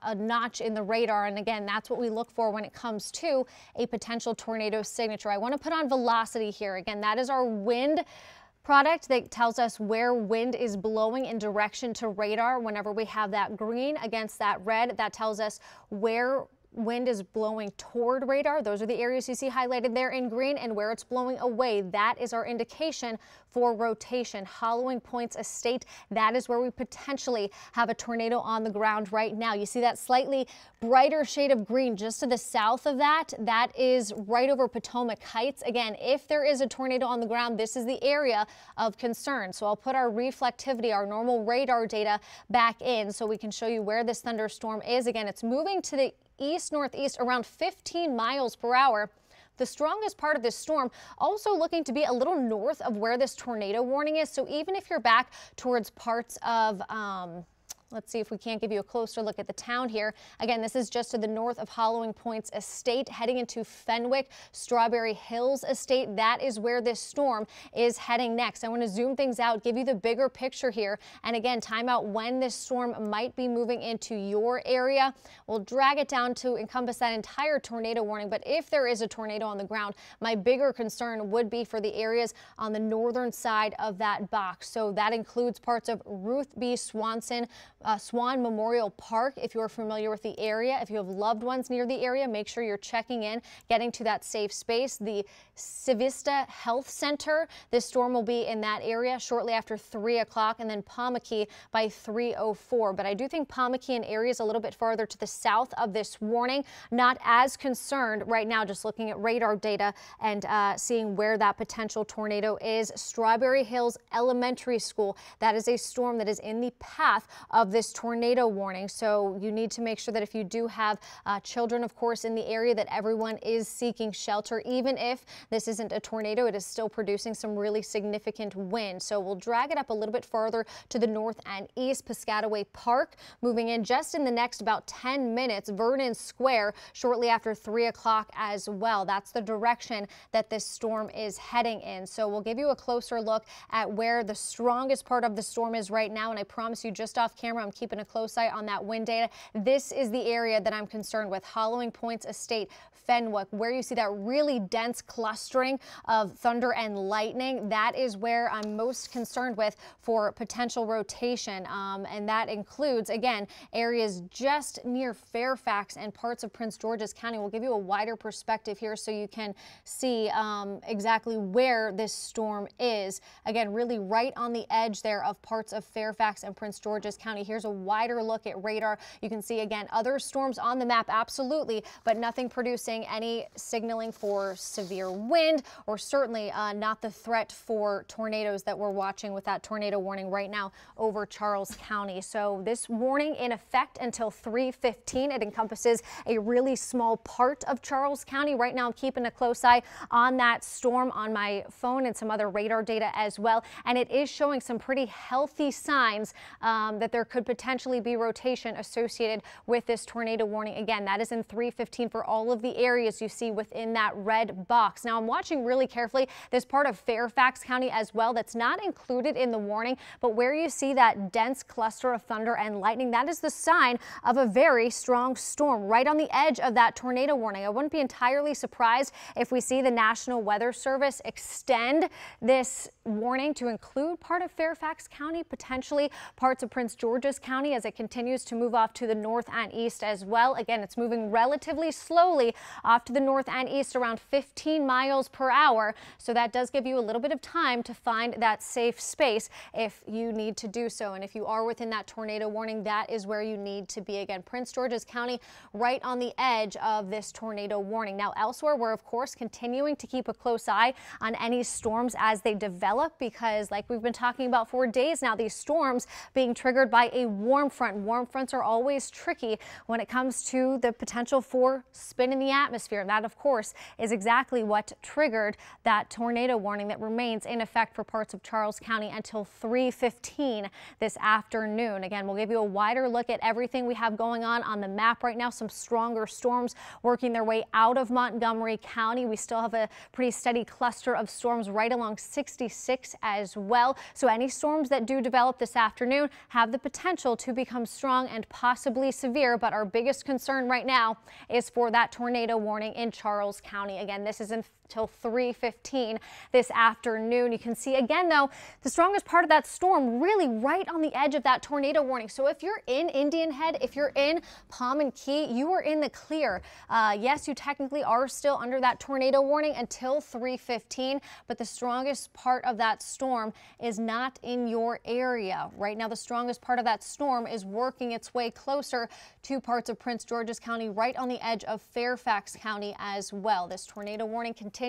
a notch in the radar. And again, that's what we look for when it comes to a potential tornado signature. I want to put on velocity here. Again, that is our wind product that tells us where wind is blowing in direction to radar. Whenever we have that green against that red, that tells us where wind is blowing toward radar. Those are the areas you see highlighted there in green, and where it's blowing away, that is our indication for rotation. Hollowing Points Estate, that is where we potentially have a tornado on the ground right now. You see that slightly brighter shade of green just to the south of that. That is right over Potomac Heights. Again, if there is a tornado on the ground, this is the area of concern. So I'll put our reflectivity, our normal radar data back in so we can show you where this thunderstorm is. Again, it's moving to the east-northeast around 15 miles per hour. The strongest part of this storm also looking to be a little north of where this tornado warning is. So even if you're back towards parts of let's see if we can't give you a closer look at the town here. Again, this is just to the north of Hollowing Points Estate, heading into Fenwick, Strawberry Hills Estate. That is where this storm is heading next. I want to zoom things out, give you the bigger picture here. And again, time out when this storm might be moving into your area. We'll drag it down to encompass that entire tornado warning. But if there is a tornado on the ground, my bigger concern would be for the areas on the northern side of that box. So that includes parts of Ruth B. Swanson, Swan Memorial Park. If you're familiar with the area, if you have loved ones near the area, make sure you're checking in, getting to that safe space. The Civista Health Center, this storm will be in that area shortly after 3 o'clock, and then Pomakey by 3:04. But I do think Pomakey and areas a little bit farther to the south of this warning, not as concerned right now, just looking at radar data and seeing where that potential tornado is. Strawberry Hills Elementary School, that is a storm that is in the path of this tornado warning. So you need to make sure that if you do have children, of course, in the area, that everyone is seeking shelter. Even if this isn't a tornado, it is still producing some really significant wind. So we'll drag it up a little bit further to the north and east. Piscataway Park moving in just in the next about 10 minutes. Vernon Square shortly after 3 o'clock as well. That's the direction that this storm is heading in. So we'll give you a closer look at where the strongest part of the storm is right now. And I promise you, just off camera, I'm keeping a close eye on that wind data. This is the area that I'm concerned with. Hollowing Points Estate, Fenwick, where you see that really dense clustering of thunder and lightning. That is where I'm most concerned with for potential rotation. And that includes, again, areas just near Fairfax and parts of Prince George's County. We'll give you a wider perspective here so you can see exactly where this storm is. Again, really right on the edge there of parts of Fairfax and Prince George's County. Here's a wider look at radar. You can see, again, other storms on the map, absolutely, but nothing producing any signaling for severe wind, or certainly not the threat for tornadoes that we're watching with that tornado warning right now over Charles County. So this warning in effect until 3:15. It encompasses a really small part of Charles County. Right now, I'm keeping a close eye on that storm on my phone and some other radar data as well. And it is showing some pretty healthy signs that there could potentially be rotation associated with this tornado warning. Again, that is in 3:15 for all of the areas you see within that red box. Now, I'm watching really carefully this part of Fairfax County as well that's not included in the warning, but where you see that dense cluster of thunder and lightning, that is the sign of a very strong storm right on the edge of that tornado warning. I wouldn't be entirely surprised if we see the National Weather Service extend this warning to include part of Fairfax County, potentially parts of Prince George's County, as it continues to move off to the north and east as well. Again, it's moving relatively slowly off to the north and east around 15 miles per hour. So that does give you a little bit of time to find that safe space if you need to do so. And if you are within that tornado warning, that is where you need to be. Again, Prince George's County right on the edge of this tornado warning. Now, elsewhere, we're of course continuing to keep a close eye on any storms as they develop, because like we've been talking about for days now, these storms being triggered by a warm front. Warm fronts are always tricky when it comes to the potential for spin in the atmosphere. And that, of course, is exactly what triggered that tornado warning that remains in effect for parts of Charles County until 3:15 this afternoon. Again, we'll give you a wider look at everything we have going on the map right now. Some stronger storms working their way out of Montgomery County. We still have a pretty steady cluster of storms right along 66 as well. So any storms that do develop this afternoon have the potential potential to become strong and possibly severe, but our biggest concern right now is for that tornado warning in Charles County. Again, this is until 3:15 this afternoon. You can see again, though, the strongest part of that storm really right on the edge of that tornado warning. So if you're in Indian Head, if you're in Palm and Key, you are in the clear. Yes, you technically are still under that tornado warning until 3:15, but the strongest part of that storm is not in your area. Right now, the strongest part of that storm is working its way closer to parts of Prince George's County, right on the edge of Fairfax County as well. This tornado warning continues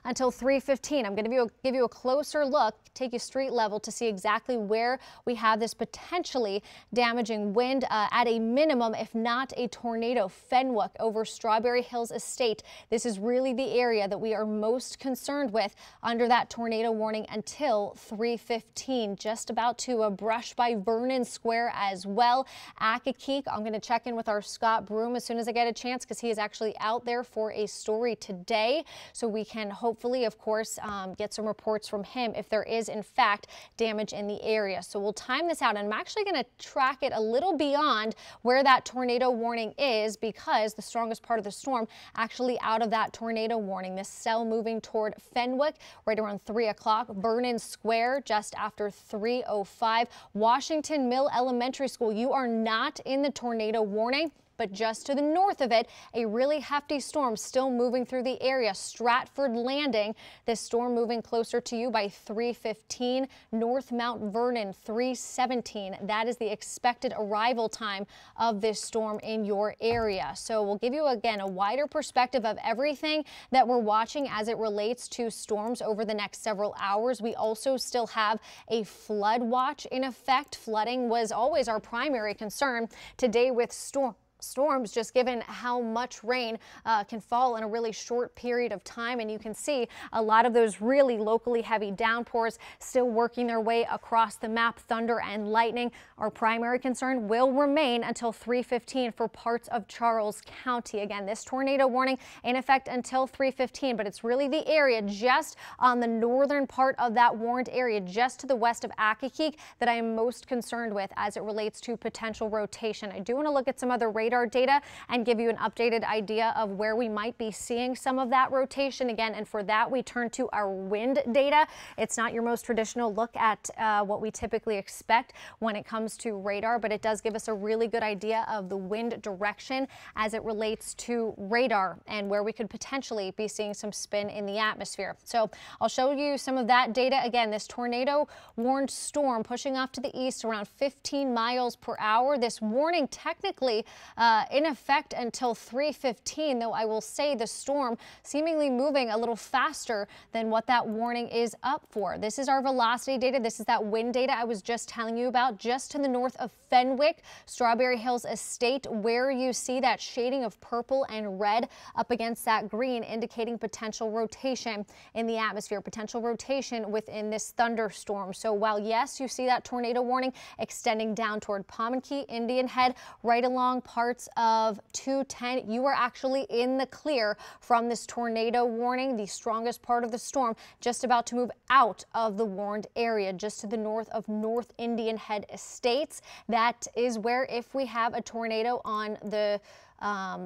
until 3:15. I'm going to give you a closer look, take you street level to see exactly where we have this potentially damaging wind at a minimum, if not a tornado. Fenwick over Strawberry Hills Estate. This is really the area that we are most concerned with under that tornado warning until 3:15. Just about to brush by Vernon Square as well. Accokeek, I'm going to check in with our Scott Broom as soon as I get a chance, because he is actually out there for a story today. So we can hopefully, of course, get some reports from him if there is, in fact, damage in the area. So we'll time this out, and I'm actually going to track it a little beyond where that tornado warning is, because the strongest part of the storm actually out of that tornado warning. This cell moving toward Fenwick right around 3 o'clock. Vernon Square just after 3:05. Washington Mill Elementary School, you are not in the tornado warning, but just to the north of it, a really hefty storm still moving through the area. Stratford Landing, this storm moving closer to you by 3:15. North Mount Vernon, 3:17. That is the expected arrival time of this storm in your area. So we'll give you, again, a wider perspective of everything that we're watching as it relates to storms over the next several hours. We also still have a flood watch in effect. Flooding was always our primary concern. Today with storms, just given how much rain can fall in a really short period of time. And you can see a lot of those really locally heavy downpours still working their way across the map. Thunder and lightning. Our primary concern will remain until 3:15 for parts of Charles County. Again, this tornado warning in effect until 3:15, but it's really the area just on the northern part of that warned area, just to the west of Accokeek, that I am most concerned with as it relates to potential rotation. I do want to look at some other radar data and give you an updated idea of where we might be seeing some of that rotation again. And for that, we turn to our wind data. It's not your most traditional look at what we typically expect when it comes to radar, but it does give us a really good idea of the wind direction as it relates to radar and where we could potentially be seeing some spin in the atmosphere. So I'll show you some of that data. Again, this tornado warned storm pushing off to the east around 15 miles per hour. This warning technically in effect until 3:15, though I will say the storm seemingly moving a little faster than what that warning is up for. This is our velocity data. This is that wind data I was just telling you about, just to the north of Fenwick, Strawberry Hills Estate, where you see that shading of purple and red up against that green, indicating potential rotation in the atmosphere, potential rotation within this thunderstorm. So while, yes, you see that tornado warning extending down toward Palm and Key, Indian Head, right along parts of 210, you are actually in the clear from this tornado warning. The strongest part of the storm just about to move out of the warned area, just to the north of North Indian Head Estates. That is where, if we have a tornado on the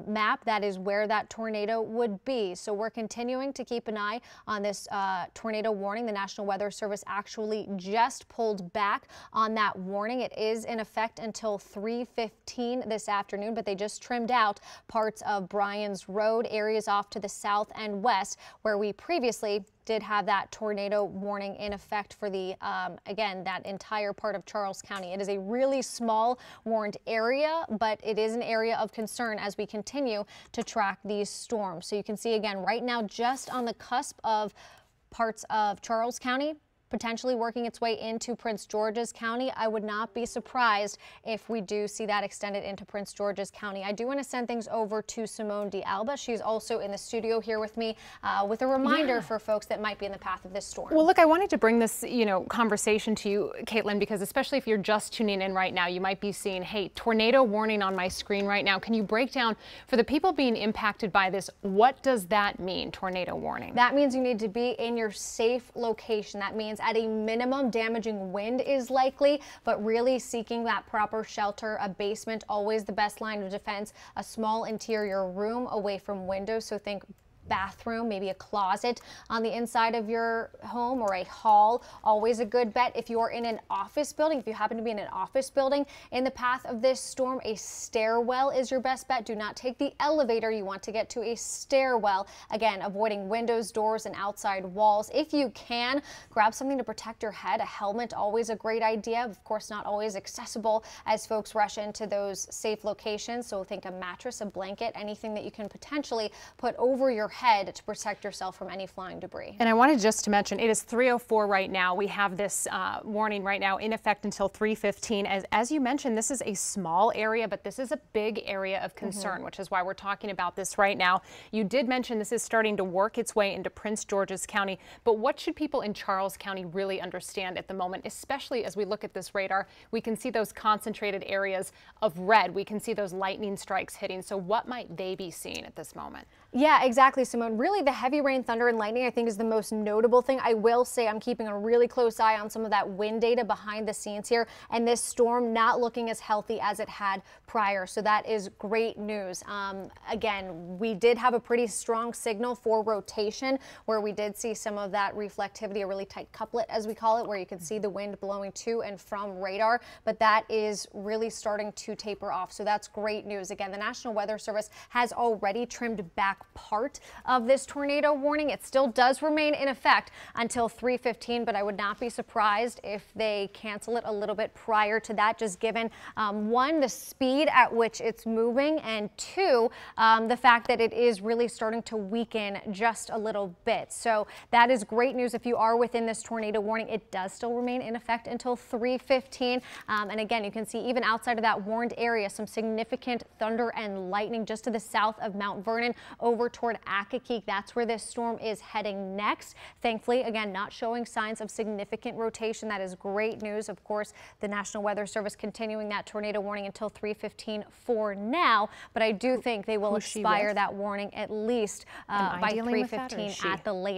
map, that is where that tornado would be. So we're continuing to keep an eye on this tornado warning. The National Weather Service actually just pulled back on that warning. It is in effect until 3:15 this afternoon, but they just trimmed out parts of Bryan's Road, areas off to the south and west, where we previously did have that tornado warning in effect for the, again, that entire part of Charles County. It is a really small warned area, but it is an area of concern as we continue to track these storms. So you can see again right now, just on the cusp of parts of Charles County, potentially working its way into Prince George's County. I would not be surprised if we do see that extended into Prince George's County. I do want to send things over to Simone D'Alba. She's also in the studio here with me with a reminder for folks that might be in the path of this storm. Well, look, I wanted to bring this, conversation to you, Caitlin, because especially if you're just tuning in right now, you might be seeing, hey, tornado warning on my screen right now. Can you break down for the people being impacted by this? What does that mean, tornado warning? That means you need to be in your safe location. That means At a minimum, damaging wind is likely, but really seeking that proper shelter. A basement, always the best line of defense. A small interior room away from windows, so think bathroom, maybe a closet on the inside of your home, or a hall, always a good bet. If you're in an office building, if you happen to be in an office building in the path of this storm, a stairwell is your best bet. Do not take the elevator. You want to get to a stairwell. Again, avoiding windows, doors, and outside walls. If you can, grab something to protect your head. A helmet, always a great idea. Of course, not always accessible as folks rush into those safe locations. So think a mattress, a blanket, anything that you can potentially put over your head to protect yourself from any flying debris. And I wanted just to mention, it is 3:04 right now. We have this warning right now in effect until 3:15. As you mentioned, this is a small area, but this is a big area of concern, which is why we're talking about this right now. You did mention this is starting to work its way into Prince George's County, but what should people in Charles County really understand at the moment, especially as we look at this radar? We can see those concentrated areas of red. We can see those lightning strikes hitting. So what might they be seeing at this moment? Yeah, exactly, Simone. Really, the heavy rain, thunder, and lightning, I think, is the most notable thing. I will say I'm keeping a really close eye on some of that wind data behind the scenes here, and this storm not looking as healthy as it had prior. So that is great news. Again, we did have a pretty strong signal for rotation, where we did see some of that reflectivity, a really tight couplet, as we call it, where you can see the wind blowing to and from radar, but that is really starting to taper off. So that's great news. Again, the National Weather Service has already trimmed back part of this tornado warning. It still does remain in effect until 3:15, but I would not be surprised if they cancel it a little bit prior to that, just given one, the speed at which it's moving, and two, the fact that it is really starting to weaken just a little bit. So that is great news. If you are within this tornado warning, it does still remain in effect until 3:15. And again, you can see even outside of that warned area, some significant thunder and lightning just to the south of Mount Vernon, over toward Accokeek. That's where this storm is heading next. Thankfully, again, not showing signs of significant rotation. That is great news. Of course, the National Weather Service continuing that tornado warning until 3:15 for now, but I do think they will expire that warning at least by 3:15 at the latest.